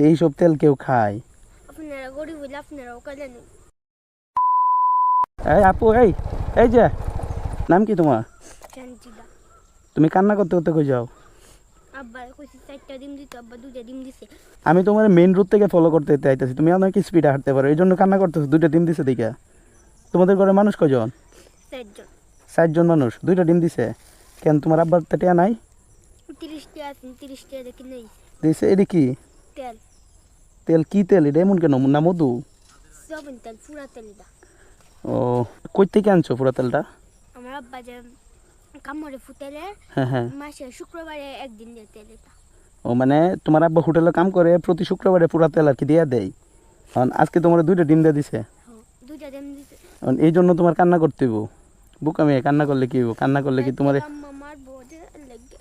এইসব তেল কেউ খায়? আপনারা গরিব হইলে আপনারাও কালেন। এই আপু, এই এই যে, নাম কি তোমার? শান্তিদা। তুমি কান্না করতে করতে কই যাও? আব্বা কইছি 4টা ডিম দিতে, আব্বা 2টা ডিম দিছে। আমি তোমার মেইন রোড থেকে ফলো করতে আইতেছি, তুমি অনেক স্পিডে হাঁটতে পারো, এই জন্য কান্না করতেছো। 2টা ডিম দিছে দেখে। তোমাদের ঘরে মানুষ কয়জন? 4জন। 4জন মানুষ, 2টা ডিম দিছে। কেন তোমার আব্বার তো টিয়া নাই? 30 টা আছে, 30 টা দেখি নেই। দিছে। এটা কি তেল? তেল? কি তেল এটা? এমন কেন? না মধু? সয়াবিন তেল, পুরা তেলটা। ও, কই থেকে আনছো পুরা তেলটা? আমার আব্বা যে কামড়ে ফুটেলে হ্যাঁ হ্যাঁ। মাসে শুক্রবারে একদিন দিয়ে তেল এটা। ও মানে তোমার আব্বা হোটেলে কাম করে, প্রতি শুক্রবারে পুরা তেল আর কি দিয়ে দেয়। কারণ আজকে তোমার 2টা ডিম দিয়ে দিছে। 2টা ডিম দিছে। এই জন্য তোমার কান্না করতে হইব। বুকা মেয়ে, কান্না করলে কি হইব? কান্না করলে কি তোমার আম্মা মারবো যে লাগে।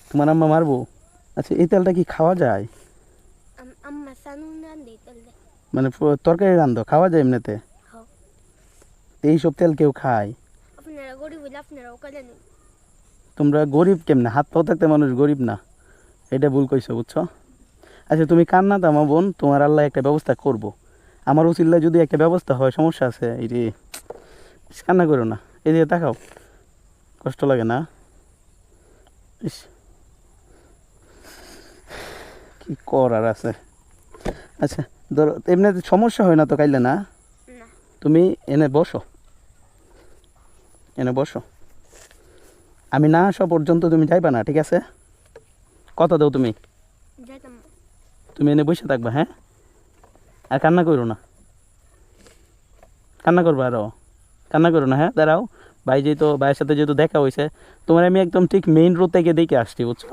তোমার আম্মা মারবো? আচ্ছা, এই তেলটা কি খাওয়া যায়? আম্মা সানু না দেই তেল দে। মানে তরকারি রান্ধো, খাওয়া যায় এমনিতে? হ্যাঁ। এইসব তেল কেউ খায়? আপনারা গরিব হইলে আপনারাও কালেন। তোমরা গরিব কেমনে? হাত পাও থাকতে মানুষ গরিব না, এটা ভুল কইছো, বুঝছো? আচ্ছা তুমি কান্না থামা বোন, তোমার আল্লাহ একটা ব্যবস্থা করব। আমার উচিল্লায় যদি একটা ব্যবস্থা হয়, সমস্যা আছে এই যে। কান্না করো না, এই দিকে তাকাও, কষ্ট লাগে না? ইস, কি করার আছে? আচ্ছা ধরো, এমনি সমস্যা হয় না তো কাইলে? না, না। তুমি এনে বসো, এনে বসো। আমি না আসা পর্যন্ত তুমি যাইবা না, ঠিক আছে? কথা দাও তুমি। যাইতাম না। তুমি এনে বসে থাকবা, হ্যাঁ? আর কান্না করো না, কান্না করবা আরও, কান্না করো না, হ্যাঁ? দাঁড়াও, ভাই যেহেতু ভাইয়ের সাথে যেহেতু দেখা হয়েছে, তোমার আমি একদম ঠিক মেইন রোড থেকে দেখে আসছি, বুঝছো?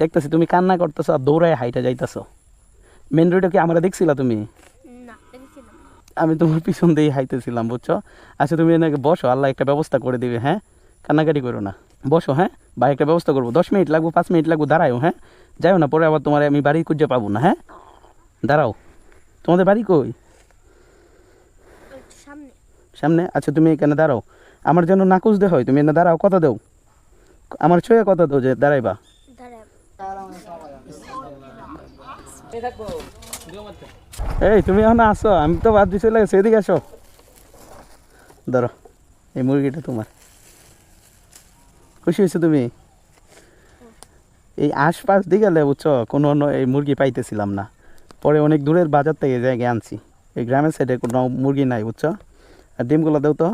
দেখতেছি তুমি কান্না করতেছো আর দৌড়ায় হাইটা যাইতেছো। মেইন রোডে কি আমরা দেখছিলা তুমি? না, দেখছিলাম। আমি তোমার পিছন দিয়ে হাইতেছিলাম, বুঝছো? আচ্ছা তুমি এনাকে বসো, আল্লাহ একটা ব্যবস্থা করে দিবে, হ্যাঁ? কান্নাকাটি করো না, বসো, হ্যাঁ? ভাই একটা ব্যবস্থা করবো। 10 মিনিট লাগবো, 5 মিনিট লাগবো, দাঁড়াও, হ্যাঁ? যাও না, পরে আবার তোমার আমি বাড়ি খুঁজে পাবো না, হ্যাঁ? দাঁড়াও। তোমাদের বাড়ি কই? সামনে। সামনে? আচ্ছা তুমি এখানে দাঁড়াও, আমার জন্য নাকুচ দে হয়, তুমি এনে দাঁড়াও, কথা দেও, আমার ছুঁয়ে কথা দেও যে দাঁড়াইবা। এই তুমি এখন আসো, আমি তো বাদ দিয়ে চলে গেছি, এদিকে আসো। ধরো, এই মুরগিটা তোমার। খুশি হয়েছো তুমি? এই আশপাশ দিয়ে গেলে, বুঝছো, কোনো এই মুরগি পাইতেছিলাম না, পরে অনেক দূরের বাজার থেকে জায়গায় আনছি। এই গ্রামের সাইডে কোনো মুরগি নাই, বুঝছো? আর ডিমগুলো দেও তো।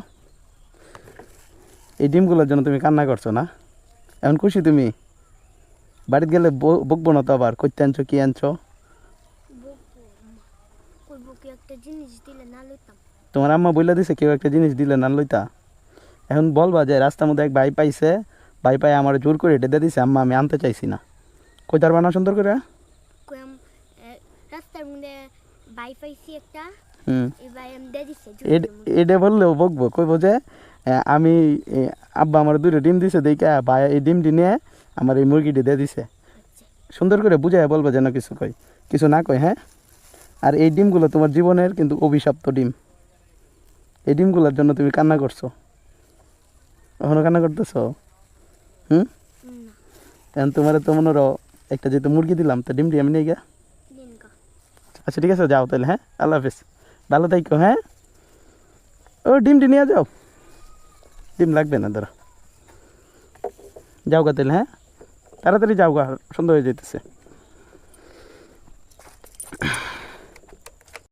এই ডিমগুলোর জন্য তুমি কান্না করছো না? এখন খুশি তুমি? বাড়িতে গেলে বকবো না তো আবার, করতে আনছো, কি আনছো? একটা জিনিস দিলে না লইতাম। তোমার আম্মা বইলা দিছে কেউ একটা জিনিস দিলে না লইতা? এখন বলবা যে রাস্তার মধ্যে এক ভাই পাইছে, ভাই পাই আমার জোর করে এটা দিয়ে দিছে, আম্মা আমি আনতে চাইছি না। কই তার বানা সুন্দর করে? রাস্তার মধ্যে ভাই পাইছি একটা, এই ভাই আমি দিয়ে দিছে। এটা বললেও বকবো, কইবো যে আমি আব্বা আমার 2টা ডিম দিছে দেখে ভাই এই ডিমটি নিয়ে আমার এই মুরগিটি দিয়ে দিছে। সুন্দর করে বুঝাই বলবো, যেন কিছু কই, কিছু না কই, হ্যাঁ? আর এই ডিমগুলো তোমার জীবনের কিন্তু অভিশপ্ত ডিম। এই ডিমগুলোর জন্য তুমি কান্না করছো, এখনো কান্না করতেছো? এখন তোমার তো মনে রো একটা যেহেতু মুরগি দিলাম, তো ডিমটি আমি নিয়ে গিয়া। আচ্ছা ঠিক আছে, যাও তাহলে, হ্যাঁ? আল্লাহ হাফিজ, ভালো থাইকো, হ্যাঁ? ও ডিমটি নিয়ে যাও, ডিম লাগবে না, ধরো, যাও গা তাহলে, হ্যাঁ? তাড়াতাড়ি যাও গা, সন্ধ্যা হয়ে যেতেছে।